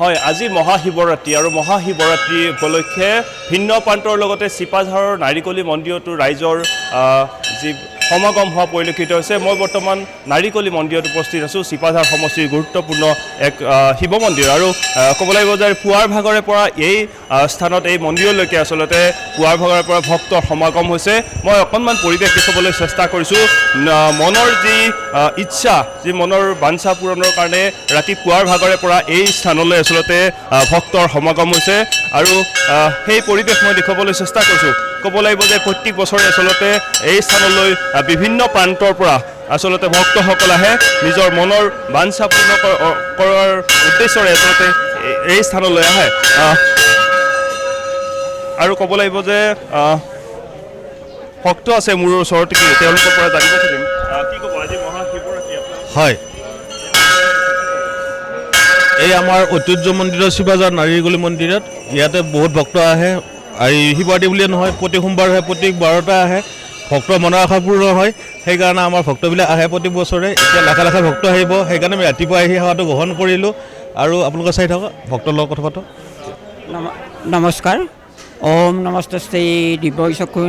হয় আজি মহাশিৱৰাত্ৰি আৰু মহাশিৱৰাত্ৰি উপলক্ষে ভিন্ন প্ৰান্তৰ লগতে চিপাঝাৰৰ নাৰিকলি মন্দিৰতো ৰাইজৰ যি সমাগম হোৱা পৰিলক্ষিত হৈছে। মই বৰ্তমান নাৰিকলি মন্দিৰত উপস্থিত আছোঁ। চিপাঝাৰ সমষ্টিৰ গুৰুত্বপূৰ্ণ এক শিৱ মন্দিৰ আৰু ক'ব লাগিব যে পুৱাৰ ভাগৰে পৰা এই স্থানত এই মন্দিৰলৈকে আচলতে পুৱাৰ ভাগৰে পৰা ভক্তৰ সমাগম হৈছে। মই অকণমান পৰিৱেশ দেখুৱাবলৈ চেষ্টা কৰিছোঁ। মনৰ যি ইচ্ছা যি মনৰ বাঞ্ছা পূৰণৰ কাৰণে ৰাতি পুৱাৰ ভাগৰে পৰা এই স্থানলৈ আচলতে ভক্তৰ সমাগম হৈছে আৰু সেই পৰিৱেশ মই দেখুৱাবলৈ চেষ্টা কৰিছোঁ। ক'ব লাগিব যে প্ৰত্যেক বছৰে আচলতে এই স্থানলৈ বিভিন্ন প্ৰান্তৰ পৰা আচলতে ভক্তসকল আহে নিজৰ মনৰ বাঞ্ছা পূৰ্ণ কৰাৰ উদ্দেশ্যৰে আচলতে এই স্থানলৈ আহে আৰু ক'ব লাগিব যে ভক্ত আছে মোৰ ওচৰত তেওঁলোকৰ পৰা জানিব খুজিম কি ক'ব আজি মহাশিৱৰাত্ৰি হয় এই আমাৰ ঐতিহ্য মন্দিৰৰ চিপাঝাৰ নাৰিকলি মন্দিৰত ইয়াতে বহুত ভক্ত আহে। এই শিৱৰাত্ৰি বুলিয়ে নহয় প্ৰতি সোমবাৰ হয়, প্ৰতি বাৰটা আহে, ভক্তৰ মনৰ আশা পূৰ্ণ হয়। সেইকাৰণে আমাৰ ভক্তবিলাক আহে প্ৰতি বছৰে। এতিয়া লাখে লাখে ভক্ত আহিব, সেইকাৰণে আমি ৰাতিপুৱা আহি সেৱাটো গ্ৰহণ কৰিলোঁ আৰু আপোনালোকে চাই থাকক ভক্তৰ লগত কথা পাতক। নমস্কাৰ। ওম নমস্তে দিব্য চক্ষু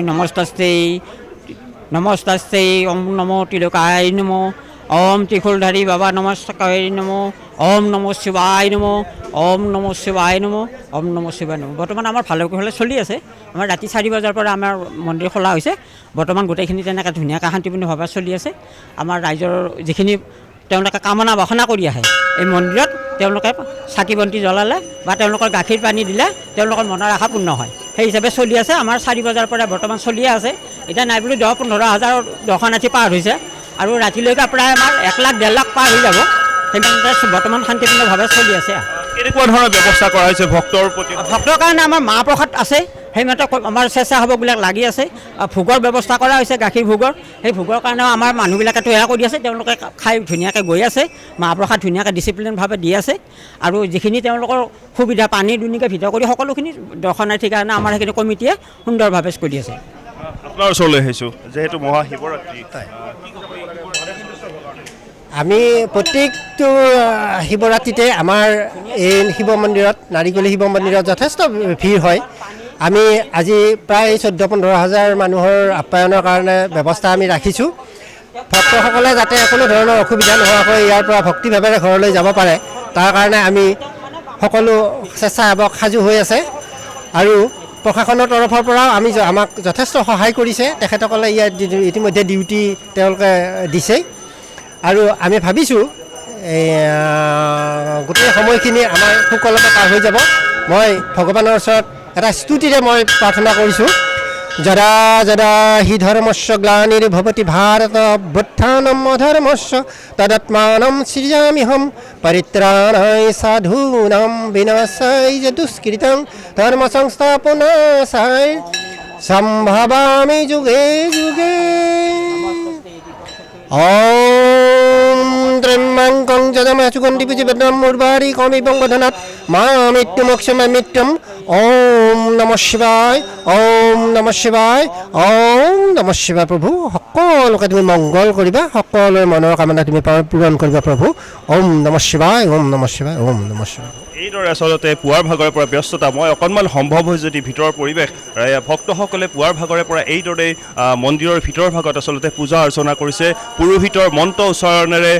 নমস্তে ওম নমো তিলকায় নমো ওম ত্ৰিশূলধাৰী বাবা নমস্কায় নমো ওম নমঃ শিৱায় নমো ওম নমঃ শিৱায় নমো ওম নমঃ শিৱায় নমো। বৰ্তমান আমাৰ ভালে কুশলে চলি আছে। আমাৰ ৰাতি 4 বজাৰ পৰা আমাৰ মন্দিৰ খোলা হৈছে। বৰ্তমান গোটেইখিনি তেনেকৈ ধুনীয়াকৈ শান্তিপূৰ্ণভাৱে চলি আছে। আমাৰ ৰাইজৰ যিখিনি তেওঁলোকে কামনা বাসনা কৰি আহে এই মন্দিৰত তেওঁলোকে চাকি বন্তি জ্বলালে বা তেওঁলোকৰ গাখীৰ পানী দিলে তেওঁলোকৰ মনৰ আশা পূৰ্ণ হয়। সেই হিচাপে চলি আছে। আমাৰ 4 বজাৰ পৰা বৰ্তমান চলিয়ে আছে। এতিয়া নাই বুলি 10-15 হাজাৰ দৰ্শনাৰ্থী পাৰ হৈছে আৰু ৰাতিলৈকে প্ৰায় আমাৰ 1 লাখ 1.5 লাখ পাৰ হৈ যাব। সেইকাৰণে বৰ্তমান শান্তিপূৰ্ণভাৱে চলি আছে। কেনেকুৱা ধৰণৰ ব্যৱস্থা কৰা হৈছে ভক্তৰ প্ৰতি? ভক্তৰ কাৰণে আমাৰ মাহ প্ৰসাদ আছে। সেইমতে আমাৰ স্বেচ্ছাসেৱকবিলাক লাগি আছে। ভোগৰ ব্যৱস্থা কৰা হৈছে, গাখীৰ ভোগৰ। সেই ভোগৰ কাৰণেও আমাৰ মানুহবিলাকে তৈয়াৰ কৰি আছে। তেওঁলোকে খাই ধুনীয়াকৈ গৈ আছে। মাহ প্ৰসাদ ধুনীয়াকৈ ডিচিপ্লিনভাৱে দি আছে আৰু যিখিনি তেওঁলোকৰ সুবিধা পানী দুনিকৈ ভিতৰ কৰি সকলোখিনি দৰ্শনাৰ্থীৰ কাৰণে আমাৰ সেইখিনি কমিটিয়ে সুন্দৰভাৱে কৰি আছে। আপোনাৰ ওচৰলৈ আহিছোঁ যিহেতু মহাশিৱৰাত্ৰি আমি প্ৰত্যেকটো শিৱৰাত্ৰিতে আমাৰ এই শিৱ মন্দিৰত নাৰিকলি শিৱ মন্দিৰত যথেষ্ট ভিৰ হয়। আমি আজি প্ৰায় 14-15 হাজাৰ মানুহৰ আপ্যায়নৰ কাৰণে ব্যৱস্থা আমি ৰাখিছোঁ। ভক্তসকলে যাতে কোনো ধৰণৰ অসুবিধা নোহোৱাকৈ ইয়াৰ পৰা ভক্তিভাৱেৰে ঘৰলৈ যাব পাৰে তাৰ কাৰণে আমি সকলো স্বেচ্ছাসেৱক সাজু হৈ আছে আৰু প্ৰশাসনৰ তৰফৰ পৰাও আমাক যথেষ্ট সহায় কৰিছে। তেখেতসকলে ইয়াত ইতিমধ্যে ডিউটি তেওঁলোকে দিছে আৰু আমি ভাবিছোঁ গোটেই সময়খিনি আমাৰ সুকলমে পাৰ হৈ যাব। মই ভগৱানৰ ওচৰত এটা স্তুতিৰে মই প্ৰাৰ্থনা কৰিছোঁ। যদা যদা হি ধৰ্মস্য গ্লানিৰ্ভৱতি ভাৰত অভ্যুত্থানম অধৰ্মস্য তদাত্মানম সৃজাম্যহম পৰিত্ৰাণায় সাধূনাং বিনাশায় চ দুষ্কৃতং ধৰ্ম সংস্থাপনায় সম্ভৱামি যুগে যুগে। ওম ত্ৰ্যম্বকং যজমসুগন্ধি পুষ্টিবৰ্ধনং উৰ্বাৰুকমিব বদনাৎ মা মৃত্যুমোক্ষমে মৃত্যুম। ওম নমঃ শিৱায়, ওম নমঃ শিৱায়, ওম নমঃ শিৱায়। প্ৰভু সকলোকে তুমি মংগল কৰিবা, সকলোৰে মনৰ কামনা তুমি পূৰণ কৰিবা প্ৰভু। ওম নমঃ শিৱায়, ওম নমঃ শিৱায়, ওম নমঃ শিৱায়। এইদৰে আচলতে পুৱাৰ ভাগৰে পৰা ব্যস্ততা মই অকণমান সম্ভৱ হৈ যদি ভিতৰৰ পৰিৱেশ ভক্তসকলে পুৱাৰ ভাগৰে পৰা এইদৰেই মন্দিৰৰ ভিতৰৰ ভাগত আচলতে পূজা অৰ্চনা কৰিছে। পুৰোহিতৰ মন্ত্ৰ উচ্চাৰণেৰে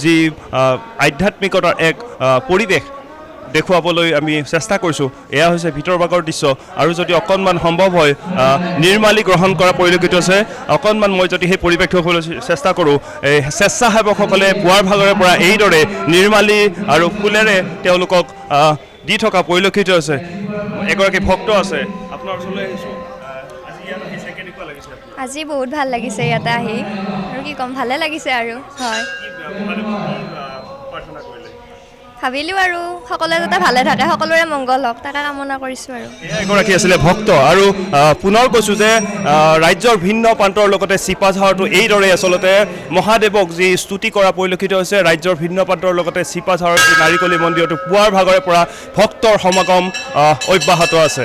যি আধ্যাত্মিকতাৰ এক পৰিৱেশ দেখুৱাবলৈ আমি চেষ্টা কৰিছোঁ। এয়া হৈছে ভিতৰ ভাগৰ দৃশ্য আৰু যদি অকণমান সম্ভৱ হয় নিৰ্মালী গ্ৰহণ কৰা পৰিলক্ষিত হৈছে। অকণমান মই যদি সেই পৰিৱেশ দেখুৱাবলৈ চেষ্টা কৰোঁ এই স্বেচ্ছাসেৱকসকলে পুৱাৰ ভাগৰে পৰা এইদৰে নিৰ্মালী আৰু ফুলেৰে তেওঁলোকক দি থকা পৰিলক্ষিত হৈছে। এগৰাকী ভক্ত আছে আপোনাৰ ওচৰলৈ আহিছোঁ। আজি বহুত ভাল লাগিছে ইয়াতে আহি আৰু কি ক'ম, ভালে লাগিছে আৰু হয়। ভাবিলোঁ আৰু সকলোৱে যাতে ভালে থাকে, সকলোৰে মংগল হওক তাকে কামনা কৰিছোঁ। আৰু এগৰাকী আছিলে ভক্ত আৰু পুনৰ কৈছোঁ যে ৰাজ্যৰ ভিন্ন প্ৰান্তৰ লগতে চিপাঝাৰতো এইদৰে আচলতে মহাদেৱক যি স্তুতি কৰা পৰিলক্ষিত হৈছে। ৰাজ্যৰ ভিন্ন প্ৰান্তৰ লগতে চিপাঝাৰৰ যি নাৰিকলি মন্দিৰতো পুৱাৰ ভাগৰে পৰা ভক্তৰ সমাগম অব্যাহত আছে।